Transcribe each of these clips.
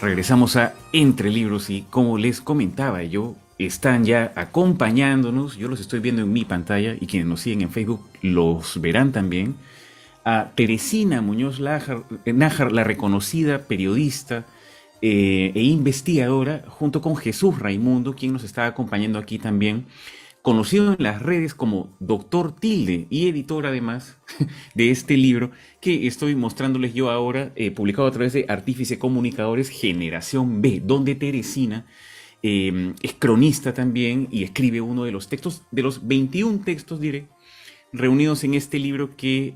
Regresamos a Entre Libros y como les comentaba yo, están ya acompañándonos, yo los estoy viendo en mi pantalla y quienes nos siguen en Facebook los verán también, a Teresina Muñoz Nájar, la reconocida periodista e investigadora, junto con Jesús Raimundo, quien nos está acompañando aquí también, conocido en las redes como Doctor Tilde y editor además de este libro que estoy mostrándoles yo ahora, publicado a través de Artífice Comunicadores Generación B, donde Teresina es cronista también y escribe uno de los textos, de los 21 textos, diré, reunidos en este libro que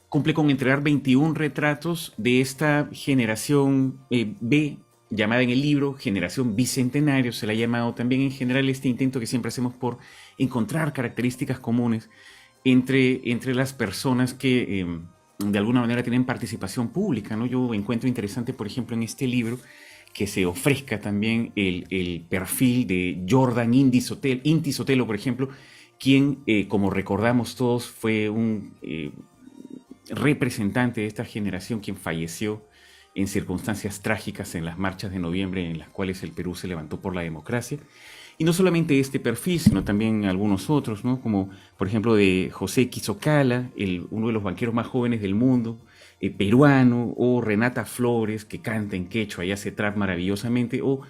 cumple con entregar 21 retratos de esta generación B, llamada en el libro Generación Bicentenario. Se la ha llamado también en general este intento que siempre hacemos por encontrar características comunes entre las personas que de alguna manera tienen participación pública, ¿no? Yo encuentro interesante, por ejemplo, en este libro que se ofrezca también el perfil de Jordan Inti Sotelo, por ejemplo, quien, como recordamos todos, fue un representante de esta generación, quien falleció en circunstancias trágicas en las marchas de noviembre en las cuales el Perú se levantó por la democracia. Y no solamente este perfil, sino también algunos otros, ¿no? Como por ejemplo de José Quizocala, uno de los banqueros más jóvenes del mundo, peruano, o Renata Flores, que canta en quechua y hace trap maravillosamente, o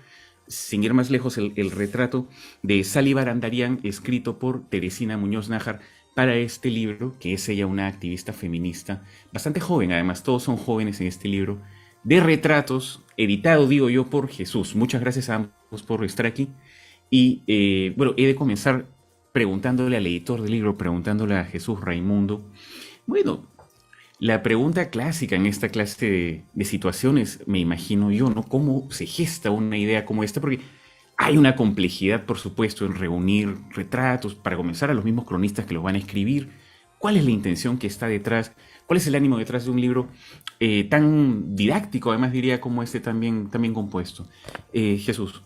sin ir más lejos, el retrato de Sally Barandarian, escrito por Teresina Muñoz Nájar para este libro, que es ella una activista feminista, bastante joven, además todos son jóvenes en este libro, de retratos, editado, digo yo, por Jesús. Muchas gracias a ambos por estar aquí. Y bueno, he de comenzar preguntándole al editor del libro, preguntándole a Jesús Raimundo. Bueno, la pregunta clásica en esta clase de situaciones, me imagino yo, ¿no? ¿Cómo se gesta una idea como esta? Porque hay una complejidad, por supuesto, en reunir retratos, para comenzar a los mismos cronistas que los van a escribir. ¿Cuál es la intención que está detrás? ¿Cuál es el ánimo detrás de un libro tan didáctico, además diría, como este también compuesto? Jesús.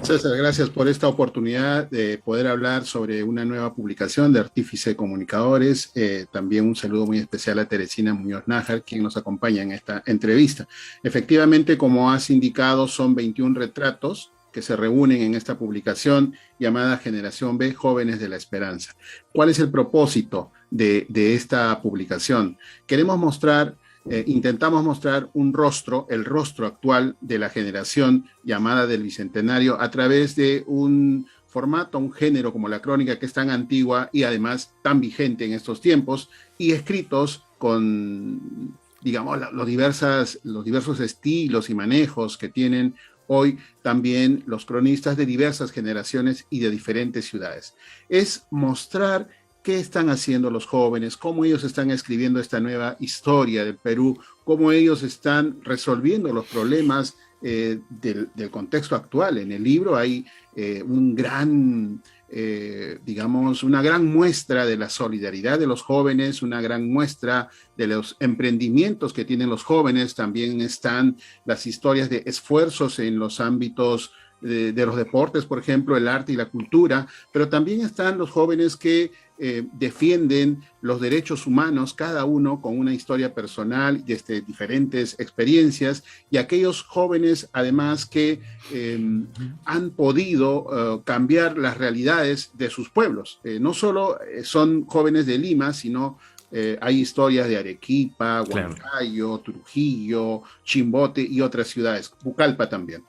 César, gracias por esta oportunidad de poder hablar sobre una nueva publicación de Artífice Comunicadores. También un saludo muy especial a Teresina Muñoz Nájar, quien nos acompaña en esta entrevista. Efectivamente, como has indicado, son 21 retratos que se reúnen en esta publicación llamada Generación B, Jóvenes de la Esperanza. ¿Cuál es el propósito de esta publicación? Queremos mostrar intentamos mostrar un rostro, el rostro actual de la generación llamada del Bicentenario a través de un formato, un género como la crónica, que es tan antigua y además tan vigente en estos tiempos, y escritos con, digamos, los diversos estilos y manejos que tienen hoy también los cronistas de diversas generaciones y de diferentes ciudades. Es mostrar qué están haciendo los jóvenes, cómo ellos están escribiendo esta nueva historia del Perú, cómo ellos están resolviendo los problemas del contexto actual. En el libro hay digamos, una gran muestra de la solidaridad de los jóvenes, una gran muestra de los emprendimientos que tienen los jóvenes. También están las historias de esfuerzos en los ámbitos de los deportes, por ejemplo, el arte y la cultura, pero también están los jóvenes que defienden los derechos humanos, cada uno con una historia personal desde diferentes experiencias, y aquellos jóvenes además que han podido cambiar las realidades de sus pueblos. No solo son jóvenes de Lima, sino hay historias de Arequipa, Huancayo, Trujillo, Chimbote y otras ciudades, Pucallpa también.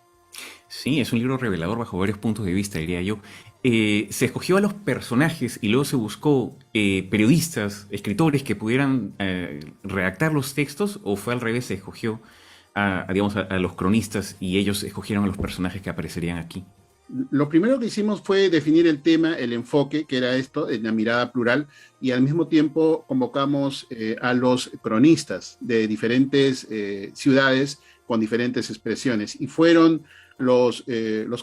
Sí, es un libro revelador bajo varios puntos de vista, diría yo. Se escogió a los personajes y luego se buscó periodistas, escritores que pudieran redactar los textos, o fue al revés, se escogió digamos, a los cronistas y ellos escogieron a los personajes que aparecerían aquí. Lo primero que hicimos fue definir el tema, el enfoque, que era esto, en la mirada plural, y al mismo tiempo convocamos a los cronistas de diferentes ciudades con diferentes expresiones, y fueron los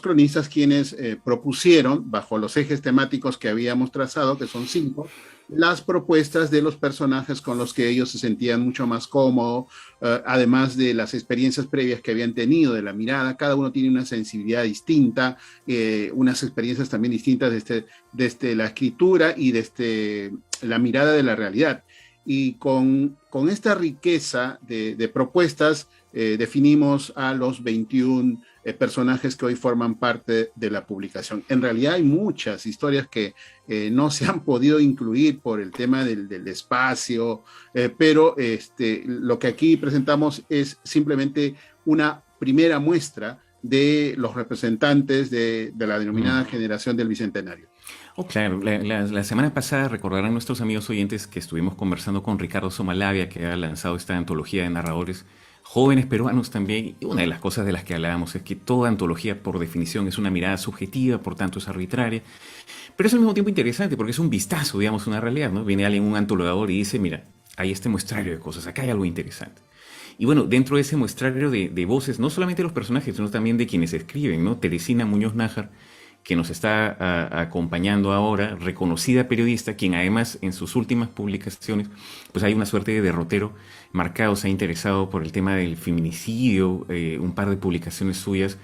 cronistas quienes propusieron, bajo los ejes temáticos que habíamos trazado, que son 5, las propuestas de los personajes con los que ellos se sentían mucho más cómodos, además de las experiencias previas que habían tenido de la mirada. Cada uno tiene una sensibilidad distinta, unas experiencias también distintas desde la escritura y desde la mirada de la realidad. Y con esta riqueza de propuestas, definimos a los 21 personajes que hoy forman parte de la publicación. En realidad hay muchas historias que no se han podido incluir por el tema del espacio, pero lo que aquí presentamos es simplemente una primera muestra de los representantes de la denominada generación del Bicentenario. Oh, claro, la semana pasada recordarán nuestros amigos oyentes que estuvimos conversando con Ricardo Somalavia, que ha lanzado esta antología de narradores jóvenes peruanos también, y una de las cosas de las que hablábamos es que toda antología por definición es una mirada subjetiva, por tanto es arbitraria, pero es al mismo tiempo interesante porque es un vistazo, digamos, a una realidad, ¿no? Viene alguien, un antologador, y dice, mira, hay este muestrario de cosas, acá hay algo interesante. Y bueno, dentro de ese muestrario de voces, no solamente de los personajes, sino también de quienes escriben, ¿no? Teresina Muñoz Nájar, que nos está acompañando ahora, reconocida periodista, quien además en sus últimas publicaciones, pues hay una suerte de derrotero marcado, se ha interesado por el tema del feminicidio, un par de publicaciones suyas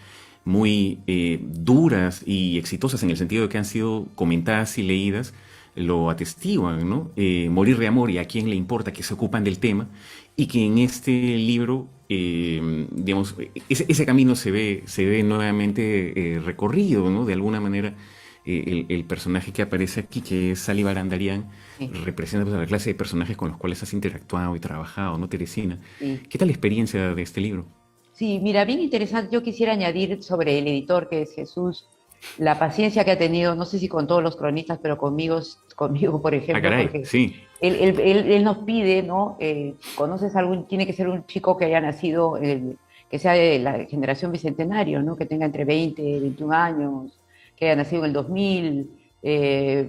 muy duras y exitosas en el sentido de que han sido comentadas y leídas, lo atestiguan, ¿no? Morir de amor y a quién le importa, que se ocupan del tema, y que en este libro, digamos, ese camino se ve nuevamente recorrido, ¿no? De alguna manera, el personaje que aparece aquí, que es Sally Barandarian, Sí, representa pues, a la clase de personajes con los cuales has interactuado y trabajado, ¿no, Teresina? sí. ¿Qué tal la experiencia de este libro? Sí, mira, bien interesante. Yo quisiera añadir sobre el editor, que es Jesús, la paciencia que ha tenido, no sé si con todos los cronistas, pero conmigo, por Ah, ejemplo, caray, porque sí, él nos pide, ¿no? ¿Conoces algún? Tiene que ser un chico que haya nacido, que sea de la generación bicentenario, ¿no? Que tenga entre 20 y 21 años, que haya nacido en el 2000,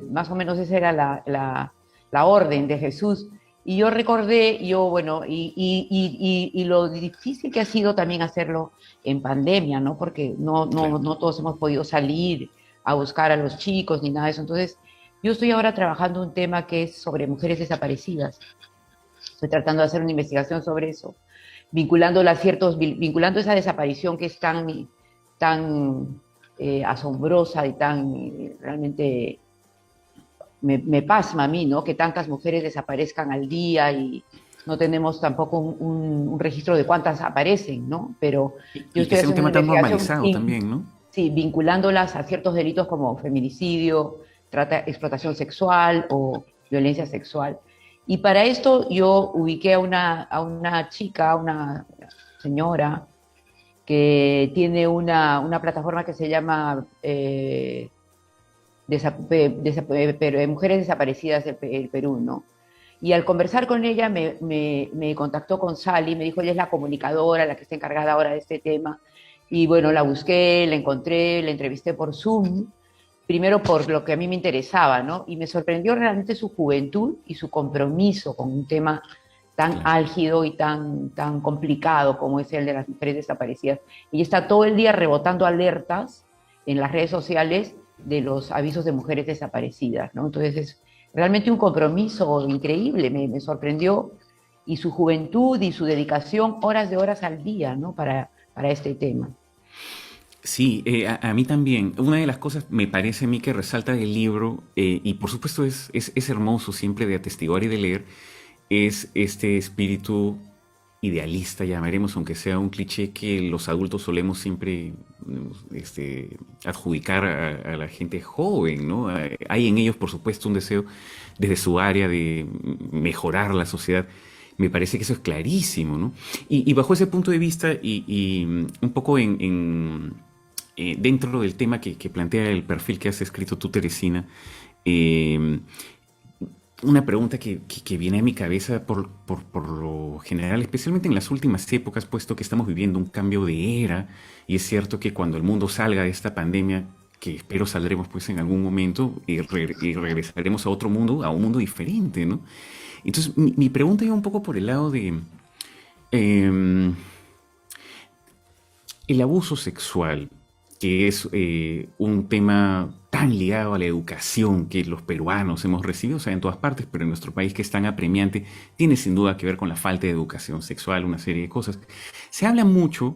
más o menos esa era la orden de Jesús. Y yo recordé, bueno, y lo difícil que ha sido también hacerlo en pandemia, ¿no? Porque claro. no todos hemos podido salir a buscar a los chicos ni nada de eso. Entonces, yo estoy ahora trabajando un tema que es sobre mujeres desaparecidas. Estoy tratando de hacer una investigación sobre eso, vinculando esa desaparición que es tan asombrosa y tan realmente me pasma a mí, ¿no? Que tantas mujeres desaparezcan al día y no tenemos tampoco un registro de cuántas aparecen, ¿no? Pero yo Y que estoy sea un haciendo una tema tan investigación, normalizado también, ¿no? sí, vinculándolas a ciertos delitos como feminicidio, explotación sexual o violencia sexual. Y para esto yo ubiqué a una chica, una señora, que tiene una plataforma que se llama Mujeres Desaparecidas del Perú, ¿no? Y al conversar con ella me contactó con Sally, me dijo, ella es la comunicadora, la que está encargada ahora de este tema. Y bueno, la busqué, la encontré, la entrevisté por Zoom, primero por lo que a mí me interesaba, ¿no? Y me sorprendió realmente su juventud y su compromiso con un tema tan Claro. álgido y tan complicado como es el de las mujeres desaparecidas. Y está todo el día rebotando alertas en las redes sociales de los avisos de mujeres desaparecidas, ¿no? Entonces es realmente un compromiso increíble, me sorprendió, y su juventud y su dedicación, horas de horas al día, ¿no? Para este tema. Sí, a mí también. Una de las cosas me parece a mí que resalta del libro, y por supuesto es hermoso siempre de atestiguar y de leer, es este espíritu idealista, llamaremos, aunque sea un cliché que los adultos solemos siempre adjudicar a la gente joven, ¿no? Hay en ellos, por supuesto, un deseo desde su área de mejorar la sociedad. Me parece que eso es clarísimo, ¿no? Y bajo ese punto de vista y un poco dentro del tema que plantea el perfil que has escrito tú, Teresina, eh, una pregunta que viene a mi cabeza por lo general, especialmente en las últimas épocas, puesto que estamos viviendo un cambio de era, y es cierto que cuando el mundo salga de esta pandemia, que espero saldremos pues en algún momento, y regresaremos a otro mundo, a un mundo diferente, ¿no? Entonces, mi pregunta iba un poco por el lado de eh, el abuso sexual, que es un tema tan ligado a la educación que los peruanos hemos recibido, o sea, en todas partes, pero en nuestro país que es tan apremiante, tiene sin duda que ver con la falta de educación sexual, una serie de cosas. Se habla mucho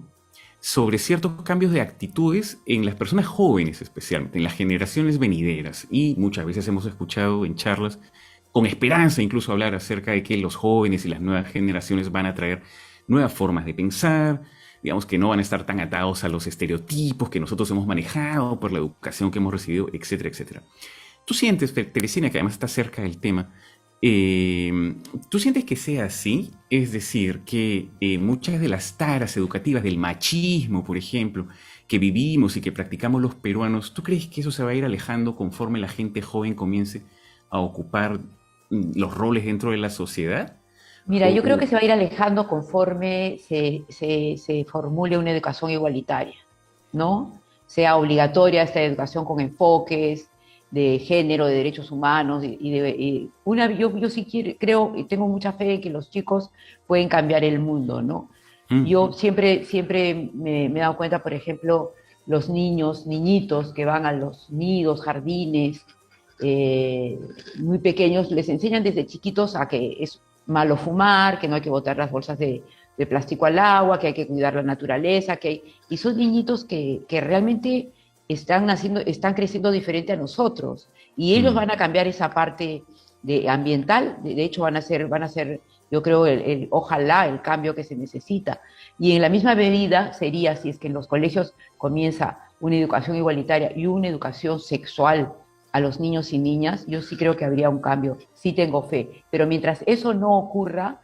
sobre ciertos cambios de actitudes en las personas jóvenes, especialmente en las generaciones venideras, y muchas veces hemos escuchado en charlas con esperanza incluso hablar acerca de que los jóvenes y las nuevas generaciones van a traer nuevas formas de pensar, digamos que no van a estar tan atados a los estereotipos que nosotros hemos manejado por la educación que hemos recibido, etcétera, etcétera. Tú sientes, Teresina, que además está cerca del tema, ¿tú sientes que sea así? Es decir, que muchas de las taras educativas del machismo, por ejemplo, que vivimos y que practicamos los peruanos, ¿tú crees que eso se va a ir alejando conforme la gente joven comience a ocupar los roles dentro de la sociedad? Mira, O, yo creo que o- se va a ir alejando conforme se formule una educación igualitaria, ¿no? Sea obligatoria esta educación con enfoques de género, de derechos humanos, yo sí creo y tengo mucha fe en que los chicos pueden cambiar el mundo, ¿no? Yo Ujú, siempre me he dado cuenta, por ejemplo, los niñitos que van a los nidos, jardines, eh, muy pequeños, les enseñan desde chiquitos a que es malo fumar, que no hay que botar las bolsas de plástico al agua, que hay que cuidar la naturaleza, y son niñitos que realmente están creciendo diferente a nosotros, y ellos mm, van a cambiar esa parte ambiental, de hecho van a ser, yo creo, ojalá el cambio que se necesita. Y en la misma medida sería, si es que en los colegios comienza una educación igualitaria y una educación sexual a los niños y niñas, yo sí creo que habría un cambio, sí tengo fe, pero mientras eso no ocurra,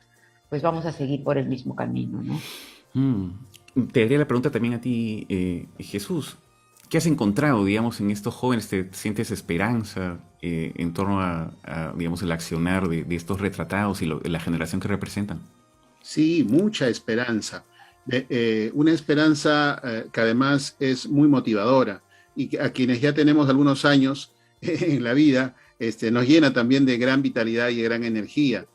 pues vamos a seguir por el mismo camino, ¿no? mm. Te haría la pregunta también a ti, Jesús. ¿Qué has encontrado, digamos, en estos jóvenes? ¿Te sientes esperanza en torno digamos, el accionar de estos retratados y la generación que representan? Sí, mucha esperanza. Una esperanza que además es muy motivadora y que a quienes ya tenemos algunos años en la vida, nos llena también de gran vitalidad y de gran energía.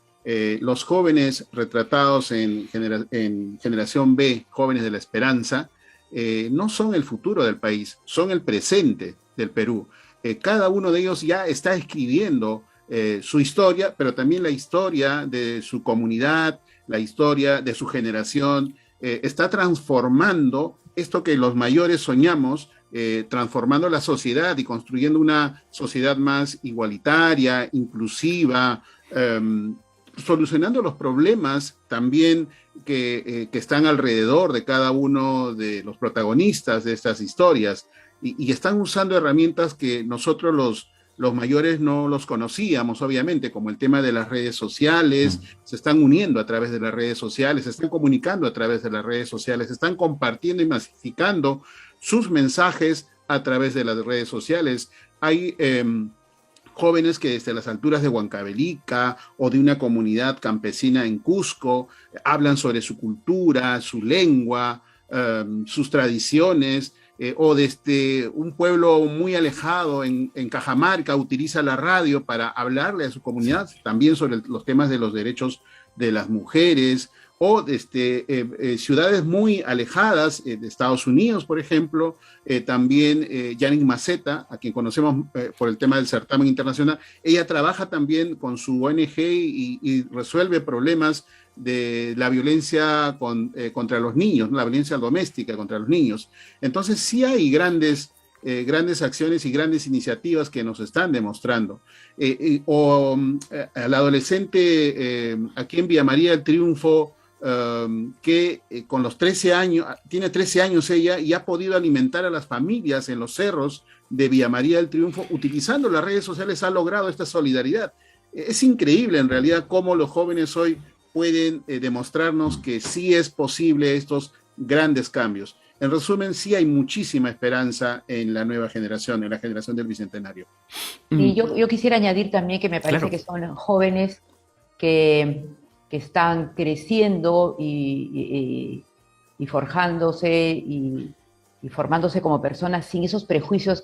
Los jóvenes retratados en Generación B, jóvenes de la esperanza, no son el futuro del país, son el presente del Perú. Cada uno de ellos ya está escribiendo su historia, pero también la historia de su comunidad, la historia de su generación, está transformando esto que los mayores soñamos, transformando la sociedad y construyendo una sociedad más igualitaria, inclusiva, solucionando los problemas también que están alrededor de cada uno de los protagonistas de estas historias y están usando herramientas que nosotros los mayores no los conocíamos, obviamente, como el tema de las redes sociales, Mm. se están uniendo a través de las redes sociales, se están comunicando a través de las redes sociales, se están compartiendo y masificando sus mensajes a través de las redes sociales. Hay jóvenes que desde las alturas de Huancavelica o de una comunidad campesina en Cusco hablan sobre su cultura, su lengua, sus tradiciones, o desde un pueblo muy alejado en Cajamarca utiliza la radio para hablarle a su comunidad también sobre los temas de los derechos de las mujeres, o desde ciudades muy alejadas de Estados Unidos, por ejemplo, también Yannick Maceta, a quien conocemos por el tema del certamen internacional, ella trabaja también con su ONG y resuelve problemas de la violencia contra los niños, ¿no? La violencia doméstica contra los niños. Entonces sí hay grandes acciones y grandes iniciativas que nos están demostrando. Al adolescente aquí en Villa María del Triunfo, que con los 13 años, tiene 13 años ella y ha podido alimentar a las familias en los cerros de Villa María del Triunfo, utilizando las redes sociales, ha logrado esta solidaridad. Es increíble en realidad cómo los jóvenes hoy pueden demostrarnos que sí es posible estos grandes cambios. En resumen, sí hay muchísima esperanza en la nueva generación, en la generación del Bicentenario. Y Mm, yo quisiera añadir también que me parece claro. que son jóvenes que, que están creciendo y forjándose y formándose como personas sin esos prejuicios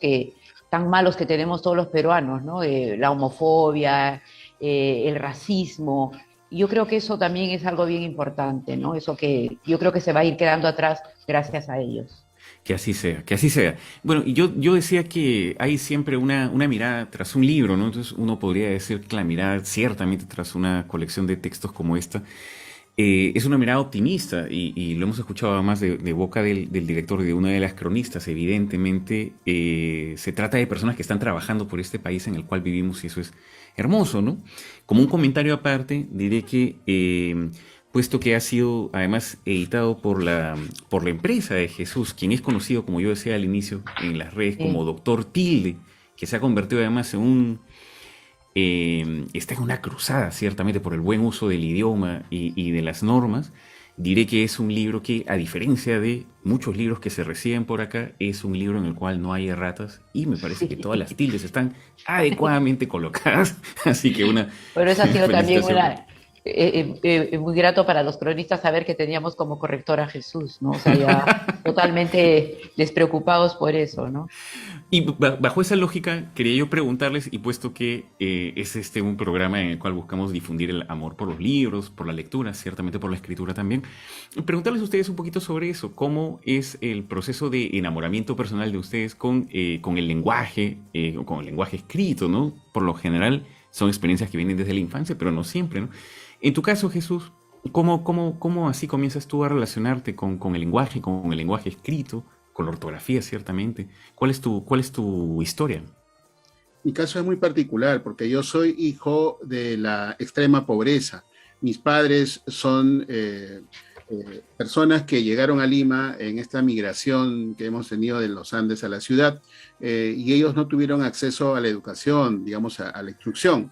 tan malos que tenemos todos los peruanos, ¿no? La homofobia, el racismo. Y yo creo que eso también es algo bien importante, ¿no? Eso que yo creo que se va a ir quedando atrás gracias a ellos. Que así sea, que así sea. Bueno, y yo decía que hay siempre una mirada tras un libro, ¿no? Entonces uno podría decir que la mirada ciertamente tras una colección de textos como esta es una mirada optimista y lo hemos escuchado además de boca del director y de una de las cronistas. Evidentemente se trata de personas que están trabajando por este país en el cual vivimos y eso es hermoso, ¿no? Como un comentario aparte, diré que puesto que ha sido además editado por la empresa de Jesús, quien es conocido, como yo decía al inicio, en las redes como Sí. Doctor Tilde, que se ha convertido además en está en una cruzada, ciertamente, por el buen uso del idioma y de las normas. Diré que es un libro que, a diferencia de muchos libros que se reciben por acá, es un libro en el cual no hay erratas y me parece que todas las tildes están adecuadamente colocadas. Así que una Pero eso ha sido también felicitación. muy grato para los cronistas saber que teníamos como corrector a Jesús, ¿no? O sea, ya totalmente despreocupados por eso, ¿no? Y bajo esa lógica, quería yo preguntarles, y puesto que es un programa en el cual buscamos difundir el amor por los libros, por la lectura, ciertamente por la escritura también, preguntarles a ustedes un poquito sobre eso, cómo es el proceso de enamoramiento personal de ustedes con el lenguaje, o con el lenguaje escrito, ¿no? Por lo general son experiencias que vienen desde la infancia, pero no siempre, ¿no? En tu caso, Jesús, ¿cómo así comienzas tú a relacionarte con el lenguaje, con el lenguaje escrito? Con la ortografía, ciertamente. ¿Cuál es tu historia? Mi caso es muy particular porque yo soy hijo de la extrema pobreza. Mis padres son personas que llegaron a Lima en esta migración que hemos tenido de los Andes a la ciudad, y ellos no tuvieron acceso a la educación, digamos, a la instrucción.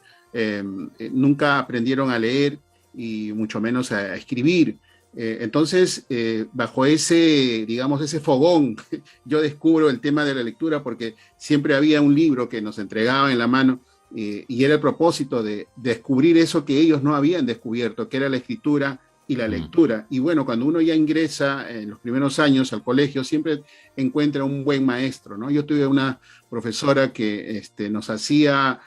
Nunca aprendieron a leer y mucho menos a escribir. Entonces, bajo ese, digamos, ese fogón, yo descubro el tema de la lectura porque siempre había un libro que nos entregaban en la mano, y era el propósito de descubrir eso que ellos no habían descubierto, que era la escritura y la Mm, lectura. Y bueno, cuando uno ya ingresa en los primeros años al colegio, siempre encuentra un buen maestro, ¿no? Yo tuve una profesora que nos hacía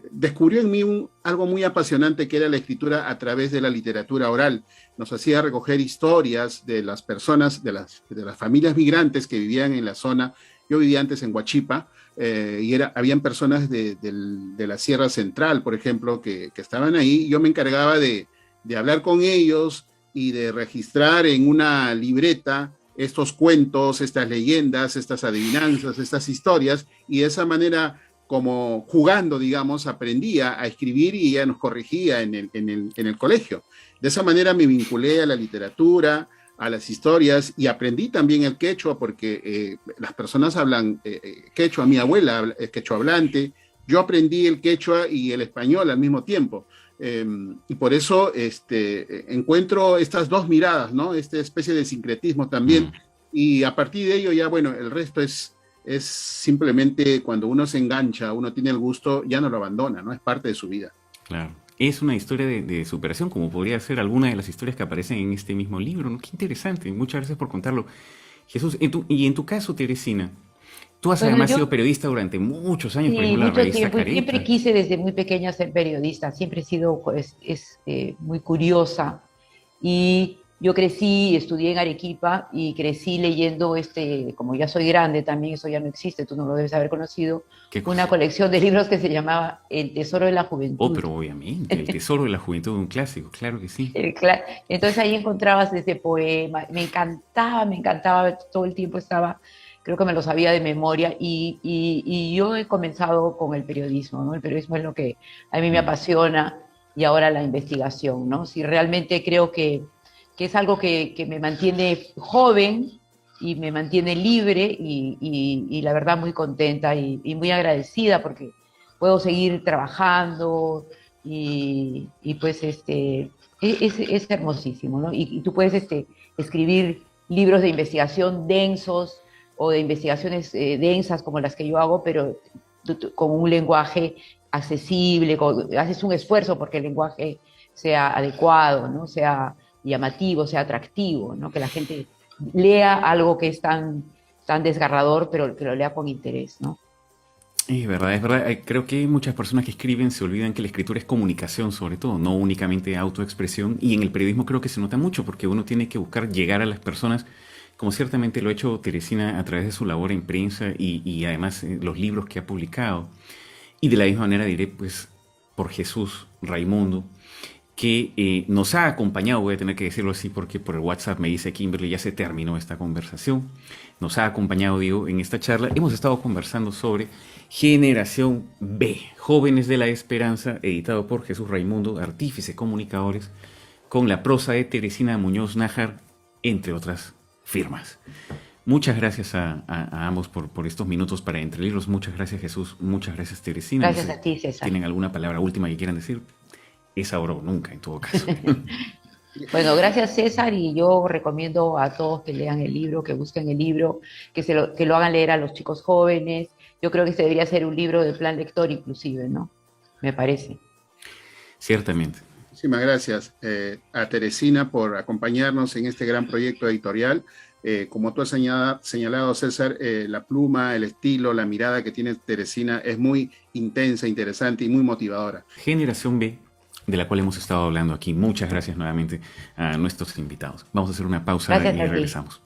descubrió en mí algo muy apasionante que era la escritura a través de la literatura oral. Nos hacía recoger historias de las personas, de las familias migrantes que vivían en la zona. Yo vivía antes en Huachipa, y habían personas de la Sierra Central, por ejemplo, que estaban ahí. Yo me encargaba de hablar con ellos y de registrar en una libreta estos cuentos, estas leyendas, estas adivinanzas, estas historias, y de esa manera, como jugando, digamos, aprendía a escribir y ella nos corregía en el colegio. De esa manera me vinculé a la literatura, a las historias, y aprendí también el quechua porque las personas hablan quechua. Mi abuela es quechua hablante. Yo aprendí el quechua y el español al mismo tiempo. Y por eso encuentro estas dos miradas, ¿no? Esta especie de sincretismo también. mm, Y a partir de ello ya, bueno, el resto es simplemente cuando uno se engancha, uno tiene el gusto, ya no lo abandona, ¿no? Es parte de su vida. claro. Es una historia de superación, como podría ser alguna de las historias que aparecen en este mismo libro, ¿no? Qué interesante. Muchas gracias por contarlo. Jesús, en tu caso, Teresina, tú has Bueno, además sido yo periodista durante muchos años, por sí, ejemplo, la mucho revista tiempo y siempre Careta. quise desde muy pequeña ser periodista, siempre he sido pues, muy curiosa y yo crecí, estudié en Arequipa y crecí leyendo, como ya soy grande también, eso ya no existe, tú no lo debes haber conocido, ¿Qué cosa? una colección de libros que se llamaba El Tesoro de la Oh, Juventud. pero obviamente, El Tesoro de la Juventud, un clásico, claro que sí. Entonces ahí encontrabas desde poemas, me encantaba, todo el tiempo estaba, creo que me lo sabía de memoria y yo he comenzado con el periodismo, ¿no? El periodismo es lo que a mí me Mm, apasiona y ahora la investigación, ¿no? Si realmente creo que es algo que me mantiene joven y me mantiene libre y la verdad muy contenta y muy agradecida porque puedo seguir trabajando y pues es hermosísimo, ¿no? Y tú puedes escribir libros de investigación densos o de investigaciones densas como las que yo hago, pero con un lenguaje accesible, haces un esfuerzo porque el lenguaje sea adecuado, ¿no? Sea llamativo, sea atractivo, ¿no? Que la gente lea algo que es tan desgarrador, pero que lo lea con interés, ¿no? es verdad, es verdad. Creo que muchas personas que escriben se olvidan que la escritura es comunicación, sobre todo, no únicamente autoexpresión. Y en el periodismo creo que se nota mucho porque uno tiene que buscar llegar a las personas, como ciertamente lo ha hecho Teresina a través de su labor en prensa y además los libros que ha publicado. Y de la misma manera diré, pues, por Jesús Raimundo, que nos ha acompañado, voy a tener que decirlo así porque por el WhatsApp me dice Kimberly, ya se terminó esta conversación, nos ha acompañado, digo, en esta charla. Hemos estado conversando sobre Generación B, Jóvenes de la Esperanza, editado por Jesús Raimundo, Artífice Comunicadores, con la prosa de Teresina Muñoz Nájar, entre otras firmas. Muchas gracias a ambos por estos minutos para Entre Libros. Muchas gracias, Jesús. Muchas gracias, Teresina. Gracias No sé, a ti, César. ¿tienen alguna palabra última que quieran decir? Es ahora o nunca, en todo caso. Bueno, gracias César, y yo recomiendo a todos que lean el libro, que busquen el libro, que lo hagan leer a los chicos jóvenes. Yo creo que este debería ser un libro de plan lector inclusive, ¿no? Me parece. Ciertamente. Muchísimas gracias a Teresina por acompañarnos en este gran proyecto editorial. Como tú has señalado, César, la pluma, el estilo, la mirada que tiene Teresina es muy intensa, interesante y muy motivadora. Generación B, de la cual hemos estado hablando aquí. Muchas gracias nuevamente a nuestros invitados. Vamos a hacer una pausa Gracias y a ti. regresamos.